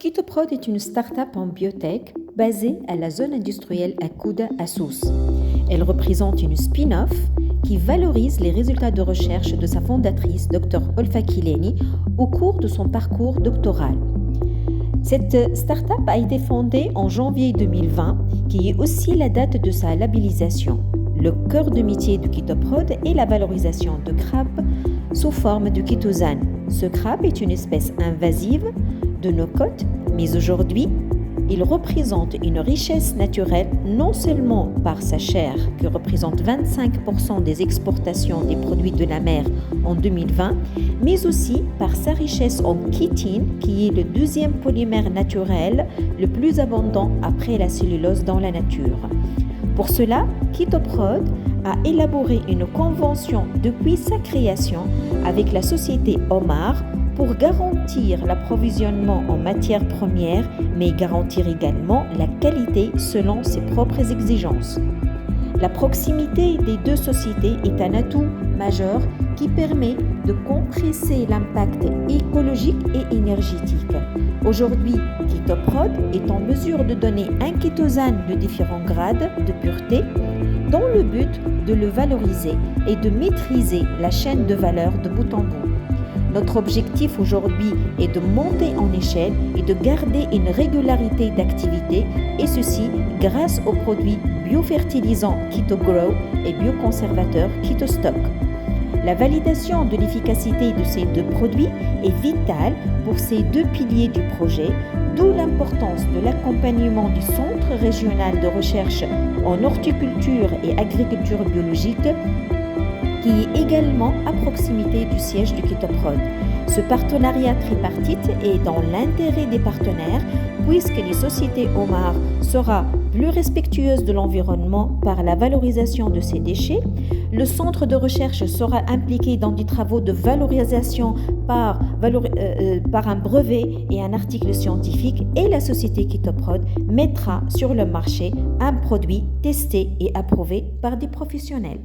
Kitoprod est une start-up en biotech basée à la zone industrielle à Kouda à Sousse. Elle représente une spin-off qui valorise les résultats de recherche de sa fondatrice, Dr Olfa Kileni, au cours de son parcours doctoral. Cette start-up a été fondée en janvier 2020, qui est aussi la date de sa labellisation. Le cœur de métier de Kitoprod est la valorisation de crabes sous forme de chitosan. Ce crabe est une espèce invasive de nos côtes, mais aujourd'hui, il représente une richesse naturelle non seulement par sa chair, qui représente 25% des exportations des produits de la mer en 2020, mais aussi par sa richesse en chitine, qui est le deuxième polymère naturel le plus abondant après la cellulose dans la nature. Pour cela, Kitoprod a élaboré une convention depuis sa création avec la société Omar pour garantir l'approvisionnement en matières premières, mais garantir également la qualité selon ses propres exigences. La proximité des deux sociétés est un atout majeur qui permet de compresser l'impact écologique et énergétique. Aujourd'hui, Kitoprod est en mesure de donner un chitosan de différents grades de pureté dans le but de le valoriser et de maîtriser la chaîne de valeur de bout en bout. Notre objectif aujourd'hui est de monter en échelle et de garder une régularité d'activité, et ceci grâce aux produits biofertilisants KitoGrow et bioconservateurs KitoStock. La validation de l'efficacité de ces deux produits est vitale pour ces deux piliers du projet, d'où l'importance de l'accompagnement du Centre régional de recherche en horticulture et agriculture biologique, qui est également à proximité du siège du Kitoprod. Ce partenariat tripartite est dans l'intérêt des partenaires, puisque les sociétés Omar sera plus respectueuse de l'environnement par la valorisation de ses déchets, le centre de recherche sera impliqué dans des travaux de valorisation par un brevet et un article scientifique, et la société Kitoprod mettra sur le marché un produit testé et approuvé par des professionnels.